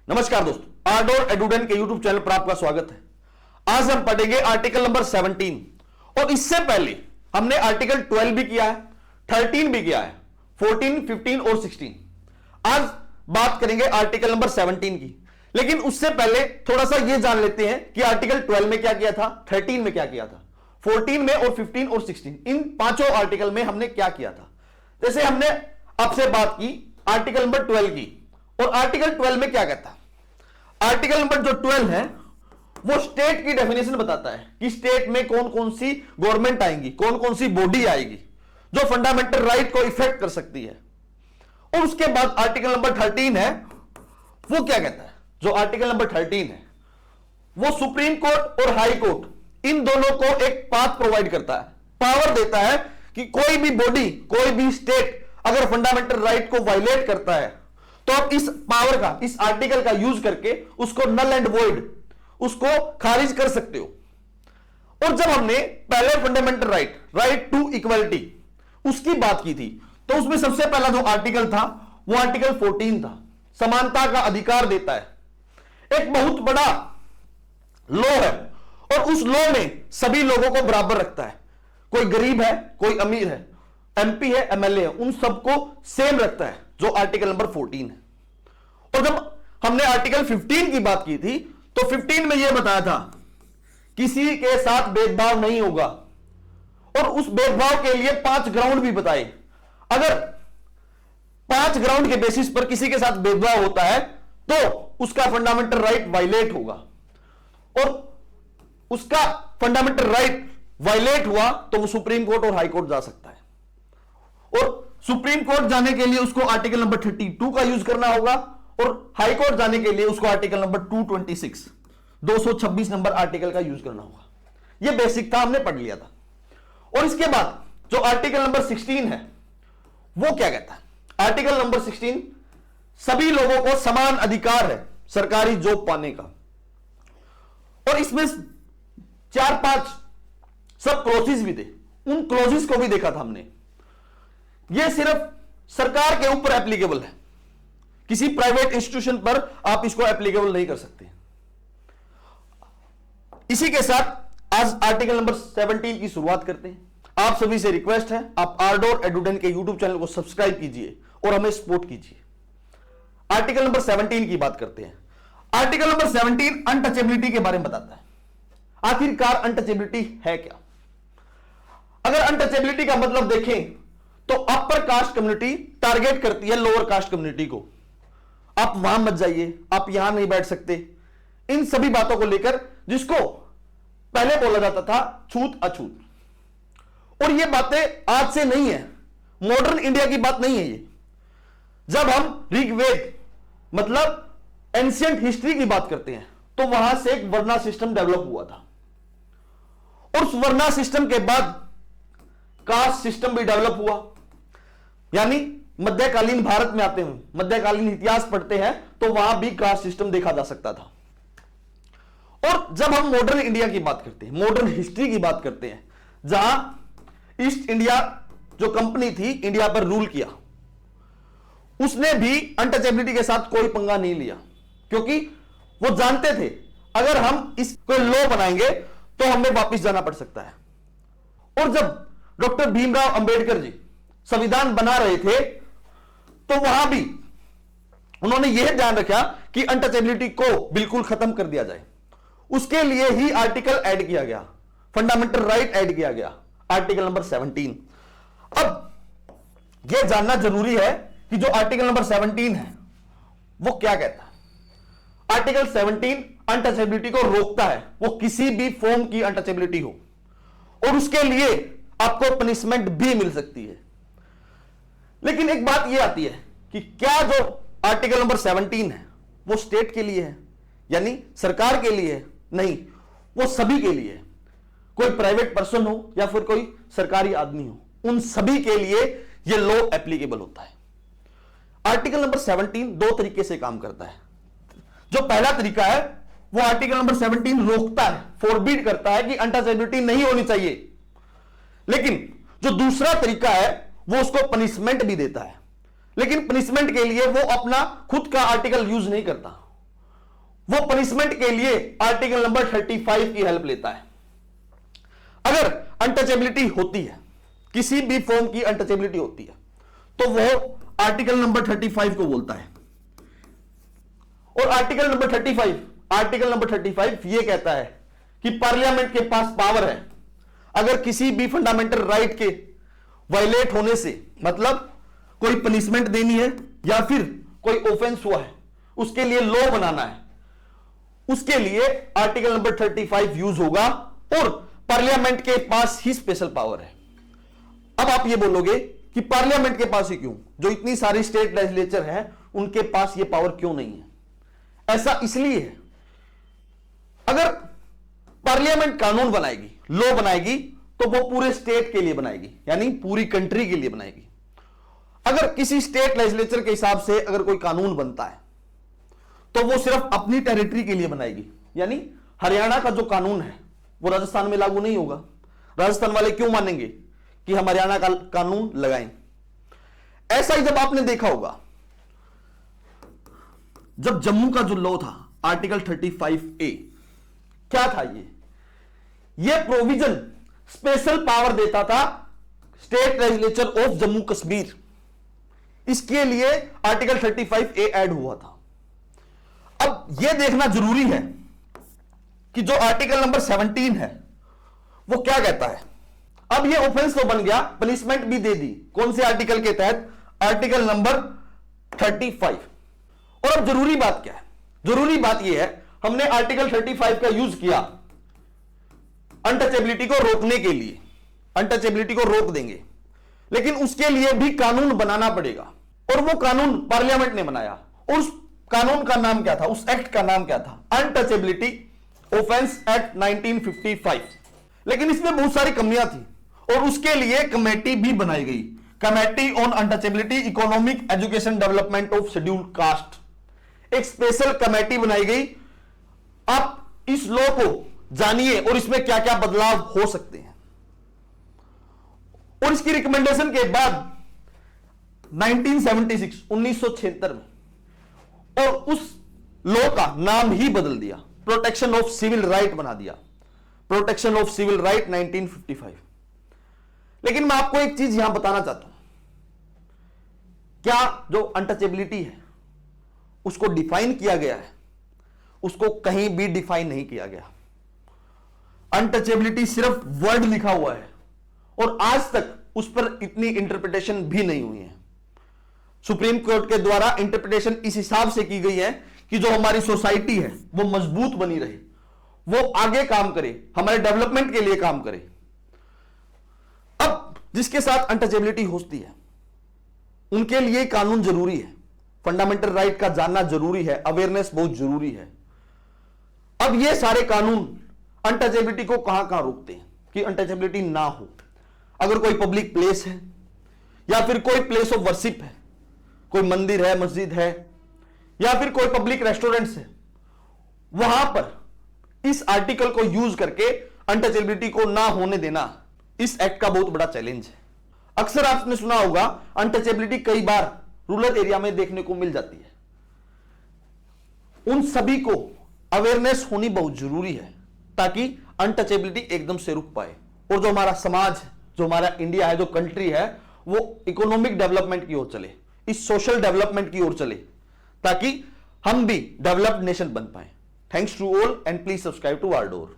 नमस्कार दोस्तों, आर्डोर एडुडेन के यूट्यूब चैनल पर आपका स्वागत है। आज हम पढ़ेंगे आर्टिकल नंबर 17 और इससे पहले हमने आर्टिकल 12 भी किया है, 13 भी किया है, 14, 15 और 16। आज बात करेंगे आर्टिकल नंबर 17 की, लेकिन उससे पहले थोड़ा सा यह जान लेते हैं कि आर्टिकल 12 में क्या किया था, 13 में क्या किया था, 14 में और 15 और 16, इन पांचों आर्टिकल में हमने क्या किया था। जैसे हमने आपसे बात की आर्टिकल नंबर 12 की, और आर्टिकल 12 में क्या कहता है। आर्टिकल नंबर जो 12 है वो स्टेट की डेफिनेशन बताता है कि स्टेट में कौन कौन सी गवर्नमेंट आएंगी, कौन कौन सी बॉडी आएगी जो फंडामेंटल राइट को इफेक्ट कर सकती है। और उसके बाद आर्टिकल नंबर 13 है, वो क्या कहता है। जो आर्टिकल नंबर 13 है वो सुप्रीम कोर्ट और हाई कोर्ट इन दोनों को एक पाथ प्रोवाइड करता है, पावर देता है कि कोई भी बॉडी, कोई भी स्टेट अगर फंडामेंटल राइट को वायलेट करता है तो आप इस पावर का, इस आर्टिकल का यूज करके उसको नल एंड वॉइड, उसको खारिज कर सकते हो। और जब हमने पहले फंडामेंटल राइट टू इक्वलिटी उसकी बात की थी, तो उसमें सबसे पहला जो आर्टिकल था वो आर्टिकल 14 था, समानता का अधिकार देता है। एक बहुत बड़ा लॉ है और उस लॉ में सभी लोगों को बराबर रखता है, कोई गरीब है, कोई अमीर है, एमपी है, एमएलए है, उन सबको सेम रखता है, जो आर्टिकल नंबर 14 है। और जब हमने आर्टिकल 15 की बात की थी तो 15 में यह बताया था किसी के साथ भेदभाव नहीं होगा, और उस भेदभाव के लिए 5 ग्राउंड भी बताए। अगर 5 ग्राउंड के बेसिस पर किसी के साथ भेदभाव होता है तो उसका फंडामेंटल राइट वायलेट होगा, और उसका फंडामेंटल राइट वायलेट हुआ तो वो सुप्रीम कोर्ट और हाई कोर्ट जा सकता है। और सुप्रीम कोर्ट जाने के लिए उसको आर्टिकल नंबर 32 का यूज करना होगा, और हाई कोर्ट जाने के लिए उसको आर्टिकल नंबर 226 नंबर आर्टिकल का यूज करना होगा। यह बेसिक था, हमने पढ़ लिया था। और इसके बाद जो आर्टिकल नंबर 16 है वो क्या कहता है। आर्टिकल नंबर 16 सभी लोगों को समान अधिकार है सरकारी जॉब पाने का, और इसमें 4-5 सब क्लोजेस भी थे। उन क्लोजेस को भी देखा था हमने। यह सिर्फ सरकार के ऊपर एप्लीकेबल है, किसी प्राइवेट इंस्टीट्यूशन पर आप इसको एप्लीकेबल नहीं कर सकते। इसी के साथ आज आर्टिकल नंबर 17 की शुरुआत करते हैं। आप सभी से रिक्वेस्ट है, आप आर्डोर एडुडेन के यूट्यूब चैनल को सब्सक्राइब कीजिए और हमें सपोर्ट कीजिए। आर्टिकल नंबर 17 की बात करते हैं। आर्टिकल नंबर 17 अनटचेबिलिटी के बारे में बताता है। आखिरकार अनटचेबिलिटी है क्या। अगर अनटचेबिलिटी का मतलब देखें तो अपर कास्ट कम्युनिटी टारगेट करती है लोअर कास्ट कम्युनिटी को। आप वहां मत जाइए, आप यहां नहीं बैठ सकते, इन सभी बातों को लेकर जिसको पहले बोला जाता था छूत अछूत। और ये बातें आज से नहीं है, मॉडर्न इंडिया की बात नहीं है ये। जब हम ऋग्वेद मतलब एंशिएंट हिस्ट्री की बात करते हैं तो वहां से एक वर्णा सिस्टम डेवलप हुआ था, और उस वर्णा सिस्टम के बाद कास्ट सिस्टम भी डेवलप हुआ। यानी मध्यकालीन भारत में आते हैं, मध्यकालीन इतिहास पढ़ते हैं तो वहां भी कास्ट सिस्टम देखा जा सकता था। और जब हम मॉडर्न इंडिया की बात करते हैं, मॉडर्न हिस्ट्री की बात करते हैं, जहां ईस्ट इंडिया जो कंपनी थी इंडिया पर रूल किया, उसने भी अनटचेबिलिटी के साथ कोई पंगा नहीं लिया, क्योंकि वो जानते थे अगर हम इसको लॉ बनाएंगे तो हमें वापस जाना पड़ सकता है। और जब डॉक्टर भीमराव अंबेडकर जी संविधान बना रहे थे तो वहां भी उन्होंने यह ध्यान रखा कि अनटचेबिलिटी को बिल्कुल खत्म कर दिया जाए। उसके लिए ही आर्टिकल ऐड किया गया, फंडामेंटल राइट ऐड किया गया, आर्टिकल नंबर 17। अब यह जानना जरूरी है कि जो आर्टिकल नंबर 17 है वो क्या कहता है। आर्टिकल 17 अनटचेबिलिटी को रोकता है, वो किसी भी फॉर्म की अनटचेबिलिटी हो, और उसके लिए आपको पनिशमेंट भी मिल सकती है। लेकिन एक बात यह आती है कि क्या जो आर्टिकल नंबर 17 है वो स्टेट के लिए है, यानी सरकार के लिए है? नहीं, वो सभी के लिए है। कोई प्राइवेट पर्सन हो या फिर कोई सरकारी आदमी हो, उन सभी के लिए यह लॉ एप्लीकेबल होता है। आर्टिकल नंबर 17 दो तरीके से काम करता है। जो पहला तरीका है वो आर्टिकल नंबर 17 रोकता है, फॉरबिड करता है कि अनटचेबिलिटी नहीं होनी चाहिए। लेकिन जो दूसरा तरीका है वो उसको पनिशमेंट भी देता है, लेकिन पनिशमेंट के लिए वो अपना खुद का आर्टिकल यूज नहीं करता, वो पनिशमेंट के लिए आर्टिकल नंबर 35 की हेल्प लेता है। अगर अनटचेबिलिटी होती है, किसी भी फॉर्म की अनटचेबिलिटी होती है, तो वो आर्टिकल नंबर 35 को बोलता है। और आर्टिकल नंबर 35 ये कहता है कि पार्लियामेंट के पास पावर है, अगर किसी भी फंडामेंटल राइट के वायलेट होने से, मतलब कोई पनिशमेंट देनी है या फिर कोई ऑफेंस हुआ है, उसके लिए लॉ बनाना है, उसके लिए आर्टिकल नंबर 35 यूज होगा और पार्लियामेंट के पास ही स्पेशल पावर है। अब आप ये बोलोगे कि पार्लियामेंट के पास ही क्यों, जो इतनी सारी स्टेट लेजिस्लेचर है उनके पास ये पावर क्यों नहीं है? ऐसा इसलिए है, अगर पार्लियामेंट कानून बनाएगी, लॉ बनाएगी, तो वो पूरे स्टेट के लिए बनाएगी, यानी पूरी कंट्री के लिए बनाएगी। अगर किसी स्टेट लेजिस्लेचर के हिसाब से अगर कोई कानून बनता है तो वो सिर्फ अपनी टेरिटरी के लिए बनाएगी, यानी हरियाणा का जो कानून है वो राजस्थान में लागू नहीं होगा। राजस्थान वाले क्यों मानेंगे कि हम हरियाणा का कानून लगाएं? ऐसा ही जब आपने देखा होगा, जब जम्मू का जो लॉ था आर्टिकल 35A, क्या था ये प्रोविजन स्पेशल पावर देता था state legislature of Jammu Kashmir, इसके लिए आर्टिकल 35A ऐड हुआ था। अब यह देखना जरूरी है कि जो आर्टिकल नंबर 17 है वो क्या कहता है। अब यह ऑफेंस तो बन गया, पनिशमेंट भी दे दी, कौन से आर्टिकल के तहत? Article number 35। और अब जरूरी बात क्या है? जरूरी बात यह है, हमने आर्टिकल 35 का यूज किया अनटचेबिलिटी को रोकने के लिए, अनटचेबिलिटी को रोक देंगे, लेकिन उसके लिए भी कानून बनाना पड़ेगा, और वो कानून पार्लियामेंट ने बनाया। और उस कानून का नाम क्या था, उस एक्ट का नाम क्या था? Untouchability offence act 1955। लेकिन इसमें बहुत सारी कमियां थी और उसके लिए कमेटी भी बनाई गई, committee on untouchability economic education development of scheduled caste. एक स्पेशल कमेटी बनाई गई। आप इस लॉ को जानिए और इसमें क्या क्या बदलाव हो सकते हैं। और इसकी रिकमेंडेशन के बाद 1976 में, और उस लॉ का नाम ही बदल दिया, प्रोटेक्शन ऑफ सिविल राइट बना दिया, प्रोटेक्शन ऑफ सिविल राइट 1955। लेकिन मैं आपको एक चीज यहां बताना चाहता हूं, क्या जो अनटचेबिलिटी है उसको डिफाइन किया गया है? उसको कहीं भी डिफाइन नहीं किया गया। अनटचेबिलिटी सिर्फ वर्ड लिखा हुआ है और आज तक उस पर इतनी इंटरप्रिटेशन भी नहीं हुई है। सुप्रीम कोर्ट के द्वारा इंटरप्रिटेशन इस हिसाब से की गई है कि जो हमारी सोसाइटी है वो मजबूत बनी रहे, वो आगे काम करे, हमारे डेवलपमेंट के लिए काम करे। अब जिसके साथ अनटचेबिलिटी होती है उनके लिए कानून जरूरी है, फंडामेंटल राइट का जानना जरूरी है, अवेयरनेस बहुत जरूरी है। अब ये सारे कानून अनटचेबिलिटी को कहां कहां रोकते हैं कि अनटचेबिलिटी ना हो? अगर कोई पब्लिक प्लेस है या फिर कोई प्लेस ऑफ वर्शिप है, कोई मंदिर है, मस्जिद है, या फिर कोई पब्लिक रेस्टोरेंट्स है, वहां पर इस आर्टिकल को यूज करके अनटचेबिलिटी को ना होने देना इस एक्ट का बहुत बड़ा चैलेंज है। अक्सर आपने सुना होगा अनटचेबिलिटी कई बार रूरल एरिया में देखने को मिल जाती है। उन सभी को अवेयरनेस होनी बहुत जरूरी है ताकि अनटचेबिलिटी एकदम से रुक पाए और जो हमारा समाज है, जो हमारा इंडिया है, जो कंट्री है, वो इकोनॉमिक डेवलपमेंट की ओर चले, इस सोशल डेवलपमेंट की ओर चले, ताकि हम भी डेवलप्ड नेशन बन पाए। Thanks to all and please subscribe to our door.